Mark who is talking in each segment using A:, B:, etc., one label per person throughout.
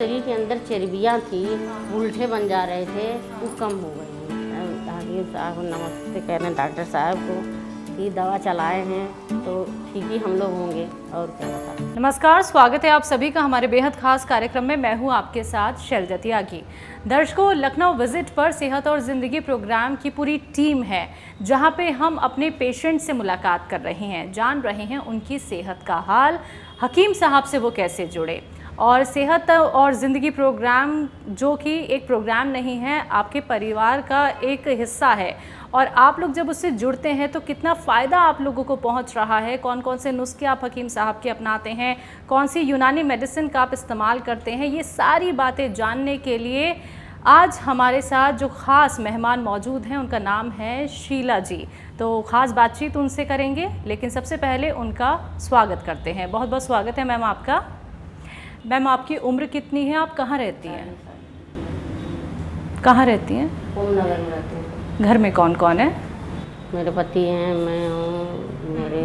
A: शरीर के अंदर चर्बियाँ थी, उल्टे बन जा रहे थे, वो कम हो गए हैं। हकीम साहब को नमस्ते कह रहे हैं, डॉक्टर साहब को कि दवा चलाए हैं तो ठीक ही हम लोग होंगे और क्या बता।
B: नमस्कार, स्वागत है आप सभी का हमारे बेहद खास कार्यक्रम में। मैं हूं आपके साथ शैलजा त्यागी। दर्शकों, लखनऊ विजिट पर सेहत और ज़िंदगी प्रोग्राम की पूरी टीम है, जहां पे हम अपने पेशेंट से मुलाकात कर रहे हैं, जान रहे हैं उनकी सेहत का हाल, हकीम साहब से वो कैसे जुड़े। और सेहत और ज़िंदगी प्रोग्राम जो कि एक प्रोग्राम नहीं है, आपके परिवार का एक हिस्सा है। और आप लोग जब उससे जुड़ते हैं तो कितना फ़ायदा आप लोगों को पहुंच रहा है, कौन कौन से नुस्खे आप हकीम साहब के अपनाते हैं, कौन सी यूनानी मेडिसिन का आप इस्तेमाल करते हैं, ये सारी बातें जानने के लिए आज हमारे साथ जो ख़ास मेहमान मौजूद हैं उनका नाम है शीला जी। तो ख़ास बातचीत उनसे करेंगे, लेकिन सबसे पहले उनका स्वागत करते हैं। बहुत बहुत स्वागत है मैम आपका। मैम, आपकी उम्र कितनी है? आप कहाँ रहती हैं? कहाँ रहती हैं?
A: ओम नगर में रहते हैं।
B: घर में कौन कौन है?
A: मेरे पति हैं, मैं हूँ, मेरे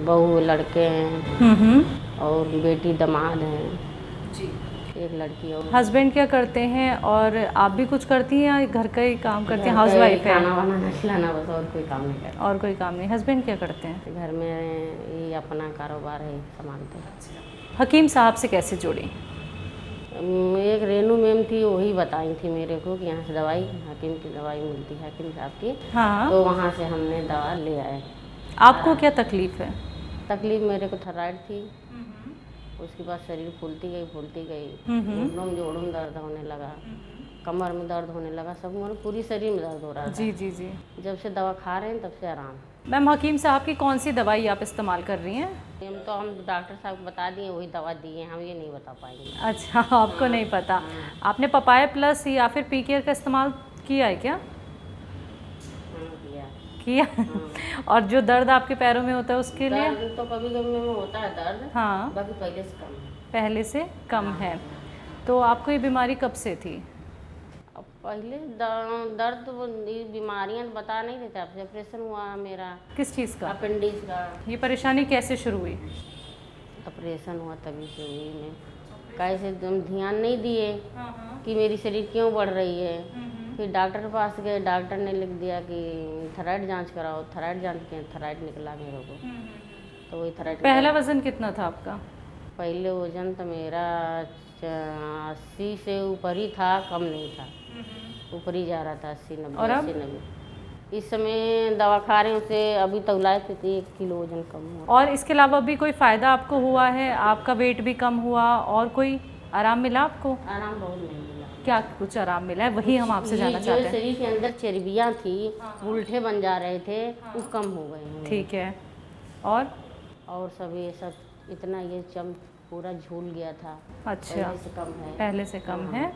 A: बहू लड़के हैं और बेटी दामाद हैं
B: जी।
A: एक लड़की और।
B: हस्बैंड क्या करते हैं और आप भी कुछ करती हैं या घर का ही काम करती हैं? हाउसवाइफ है?
A: खाना बनाना खिलाना, बस और कोई काम नहीं करता।
B: और कोई काम नहीं। हस्बैंड क्या करते हैं?
A: घर में ये अपना कारोबार है, संभालते हैं।
B: हकीम साहब से कैसे जुड़ी?
A: एक रेनू मैम थी, वही बताई थी मेरे को कि यहाँ से दवाई, हकीम की दवाई मिलती है हकीम साहब की।
B: हाँ।
A: तो वहाँ से हमने दवा ले आए।
B: आपको क्या तकलीफ़ है?
A: तकलीफ मेरे को थायराइड थी, उसके बाद शरीर फूलती गई, घुटनों में जोड़ों में दर्द होने लगा, कमर में दर्द होने लगा, सब मतलब पूरी शरीर में दर्द हो रहा था।
B: जी जी जी।
A: जब से दवा खा रहे हैं तब से आराम।
B: मैम, हकीम साहब की कौन सी दवाई आप इस्तेमाल कर रही हैं?
A: हम डॉक्टर साहब को बता दिए, वही दवा दी है, हम ये नहीं बता पाएंगे।
B: अच्छा, आपको नहीं पता। आपने पपाया प्लस या फिर पी केयर का इस्तेमाल किया है क्या? किया। और जो दर्द आपके पैरों में होता है उसके लिए?
A: दर्द तो कभी कभी में होता है दर्द,
B: हाँ,
A: बाकी पहले से कम है।
B: पहले से कम है। तो आपको ये बीमारी कब से थी?
A: अब पहले दर्द तो बीमारियां बता नहीं देते आपसे। ऑपरेशन हुआ मेरा,
B: किस चीज़ का?
A: अपेंडिक्स का।
B: ये परेशानी कैसे शुरू हुई?
A: ऑपरेशन हुआ तभी से हुई। मैं कैसे तुम ध्यान नहीं दिए कि मेरी शरीर क्यों बढ़ रही है। फिर डॉक्टर के पास गए, डॉक्टर ने लिख दिया कि थायराइड जांच कराओ। थायराइड जांच किया, थायराइड निकला मेरे को। तो वही थायराइड।
B: पहला वज़न कितना था आपका?
A: पहले वजन तो मेरा 80 से ऊपर ही था, कम नहीं था, ऊपर ही जा रहा था 80-90।
B: और अब?
A: 80-90 इस समय दवा खा रहे हैं, उससे अभी तौलाए थे 1 किलो वजन कम हुआ।
B: और इसके अलावा भी कोई फ़ायदा आपको हुआ है? आपका वेट भी कम हुआ और कोई आराम मिला आपको?
A: आराम बहुत नहीं मिला।
B: क्या कुछ आराम मिला है, वही हम आपसे जानना चाहते हैं।
A: शरीर के अंदर चर्बियाँ थी, उल्टे बन जा रहे थे, वो कम हो गए हैं।
B: ठीक है। और
A: सब ये सब इतना ये पूरा झूल गया था।
B: अच्छा,
A: पहले से कम है।
B: पहले से कम है।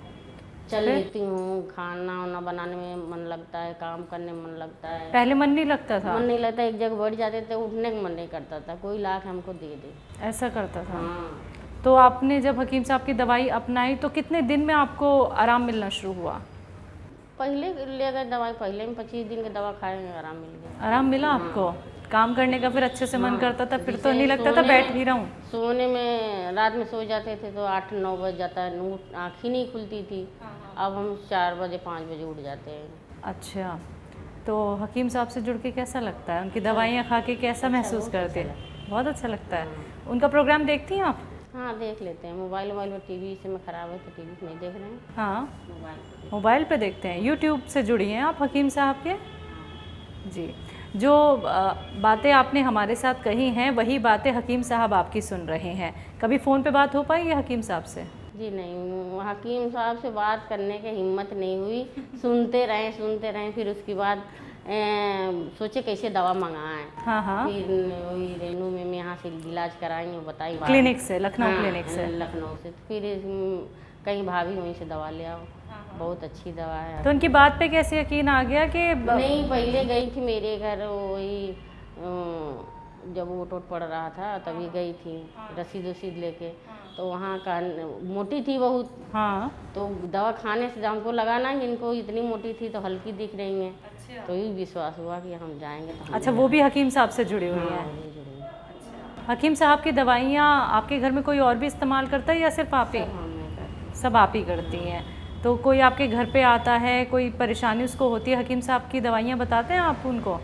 A: चल लेती हूँ, खाना वाना बनाने में मन लगता है, काम करने में मन लगता है।
B: पहले मन नहीं लगता था?
A: मन नहीं लगता, एक जगह बैठ जाते थे, उठने का मन नहीं करता था, कोई ला के हमको दे दे,
B: ऐसा करता था।
A: हाँ।
B: तो आपने जब हकीम साहब की दवाई अपनाई तो कितने दिन में आपको आराम मिलना शुरू हुआ?
A: पहले ले गए दवाई, पहले में 25 दिन की दवा खाए, आराम मिल गया।
B: आराम मिला आपको? काम करने का फिर अच्छे से मन करता था? फिर तो नहीं लगता था बैठ ही रहूं? सोने
A: में रात में सो जाते थे तो 8-9 बज जाता है, आँख ही नहीं खुलती थी। अब हम 4 बजे 5 बजे उठ जाते हैं।
B: अच्छा, तो हकीम साहब से जुड़ के कैसा लगता है? उनकी दवाइयाँ खा के कैसा महसूस करते हैं? बहुत अच्छा लगता है। उनका प्रोग्राम देखती हैं आप?
A: हाँ, देख लेते हैं। मोबाइल पर टीवी से में ख़राब है तो टीवी पे नहीं देख रहे हैं।
B: हाँ, मोबाइल पे देखते हैं। यूट्यूब से जुड़ी हैं आप हकीम साहब के? जी। जो बातें आपने हमारे साथ कही हैं वही बातें हकीम साहब आपकी सुन रहे हैं। कभी फ़ोन पे बात हो पाई है हकीम साहब से? जी
A: नहीं, हकीम साहब से बात करने की हिम्मत नहीं हुई। सुनते रहें, फिर उसके बाद सोचे कैसे दवा मंगाएं।
B: हाँ।
A: फिर वही रेनू में यहाँ से इलाज कराएंगे, बताई
B: क्लिनिक से, लखनऊ क्लिनिक से।
A: लखनऊ से फिर कहीं भाभी वहीं से दवा ले आओ, बहुत अच्छी दवा है।
B: तो उनकी बात पे कैसे यकीन आ गया कि
A: नहीं, पहले गई थी मेरे घर, वही जब वोट पड़ रहा था तभी गई थी रसीद लेके। तो वहाँ का मोटी थी बहुत। हाँ। तो दवा खाने से हमको लगा ना कि इनको इतनी मोटी थी तो हल्की दिख रही हैं। अच्छा। तो ये विश्वास हुआ कि हम जाएंगे। तो
B: अच्छा, वो भी हकीम साहब से जुड़ी हुई हैं? हकीम साहब की दवाइयाँ आपके घर में कोई और भी इस्तेमाल करता है या सिर्फ आप ही? सब आप ही करती हैं। तो कोई आपके घर पे आता है, कोई परेशानी उसको होती है, हकीम साहब की दवाइयाँ बताते हैं आप उनको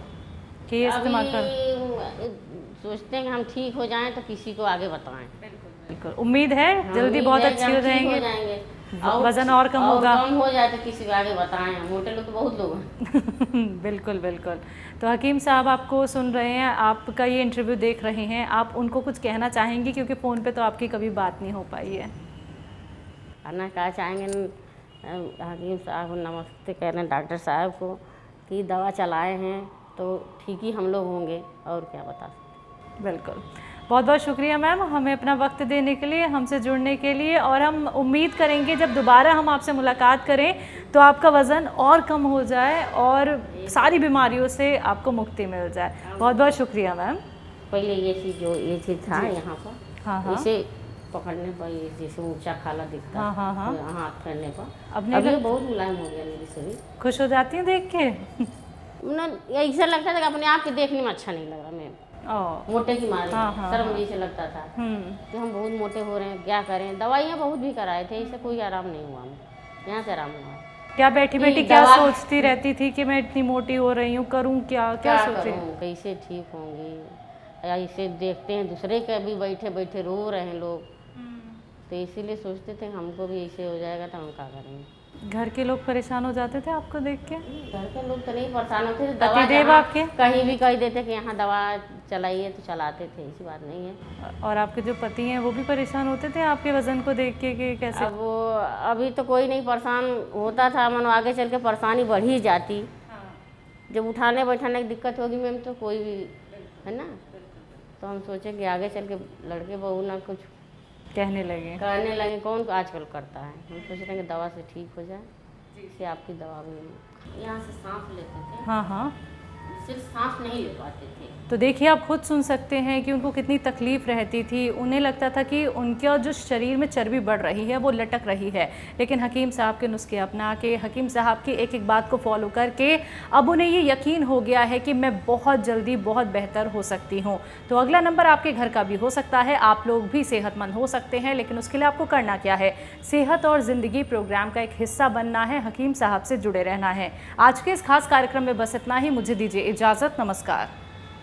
B: कि ये इस्तेमाल कर?
A: सोचते हैं कि हम ठीक हो जाएं तो किसी को आगे बताएं।
B: बिल्कुल, उम्मीद है जल्दी बहुत अच्छी हो जाएंगे, वजन और कम होगा,
A: कम हो जाए तो किसी को आगे बताएं। मोटे लोग तो बहुत लोग हैं।
B: बिल्कुल बिल्कुल। तो हकीम साहब आपको सुन रहे हैं, आपका ये इंटरव्यू देख रहे हैं, आप उनको कुछ कहना चाहेंगी क्योंकि फ़ोन पे तो आपकी कभी बात नहीं हो पाई है?
A: कहना क्या चाहेंगे हकीम साहब को नमस्ते कह रहे हैं, डॉक्टर साहब को कि दवा चलाए हैं तो ठीक ही हम लोग होंगे, और क्या बता सकते।
B: बिल्कुल, बहुत बहुत शुक्रिया मैम हमें अपना वक्त देने के लिए, हमसे जुड़ने के लिए, और हम उम्मीद करेंगे जब दोबारा हम आपसे मुलाकात करें तो आपका वज़न और कम हो जाए और सारी बीमारियों से आपको मुक्ति मिल जाए। बहुत बहुत शुक्रिया मैम।
A: पहले ये चीज़ था यहाँ पर,
B: हाँ,
A: इसे पकड़ने पर ये जैसे ऊंचा खाला दिखता है,
B: हाँ।
A: हाथ करने पर
B: अब
A: ये बहुत मुलायम हो गया मेरी शरीर।
B: खुश हो जाती हैं देख के?
A: ऐसा लगता था कि अपने आप के देखने में अच्छा नहीं लग रहा। मैं मोटे की मारी शर्म जैसे लगता था कि हम बहुत मोटे हो रहे हैं, क्या करें। दवाइयाँ बहुत भी कराए थे, इससे कोई आराम नहीं हुआ। हमें यहाँ से आराम हुआ।
B: क्या बैठी बैठी क्या सोचती रहती थी कि मैं इतनी मोटी हो रही हूँ, करूँ क्या सोच रही हूँ,
A: कैसे ठीक होंगी। या इसे देखते हैं दूसरे के भी बैठे बैठे रो रहे हैं लोग, तो इसीलिए सोचते थे हमको भी ऐसे हो जाएगा तो हम क्या करेंगे।
B: घर के लोग परेशान हो जाते थे आपको देख के?
A: घर के लोग तो नहीं परेशान होते थे,
B: पतिदेव आपके
A: कहीं भी कह देते कि यहाँ दवा चलाइए तो चलाते थे, ऐसी बात नहीं है।
B: और आपके जो पति हैं वो भी परेशान होते थे आपके वजन को देख के कि कैसे?
A: अब अभी तो कोई नहीं परेशान होता था, मन आगे चल के परेशानी बढ़ ही जाती। जब उठाने बैठाने की दिक्कत होगी मैम तो कोई भी है ना, तो हम सोचे कि आगे चल के लड़के बहू ना कुछ
B: कहने लगे।
A: कौन आजकल करता है। हम सोच रहे हैं कि दवा से ठीक हो जाए, इससे आपकी दवा भी। यहाँ से सांस लेते थे,
B: हाँ,
A: सिर्फ सांस नहीं ले पाते थे।
B: तो देखिए आप खुद सुन सकते हैं कि उनको कितनी तकलीफ़ रहती थी। उन्हें लगता था कि उनका जो शरीर में चर्बी बढ़ रही है वो लटक रही है, लेकिन हकीम साहब के नुस्खे अपना के, हकीम साहब की एक एक बात को फॉलो करके अब उन्हें ये यकीन हो गया है कि मैं बहुत जल्दी बहुत बेहतर हो सकती हूँ। तो अगला नंबर आपके घर का भी हो सकता है, आप लोग भी सेहतमंद हो सकते हैं, लेकिन उसके लिए आपको करना क्या है, सेहत और ज़िंदगी प्रोग्राम का एक हिस्सा बनना है, हकीम साहब से जुड़े रहना है। आज के इस खास कार्यक्रम में बस इतना ही, मुझे दीजिए इजाज़त, नमस्कार।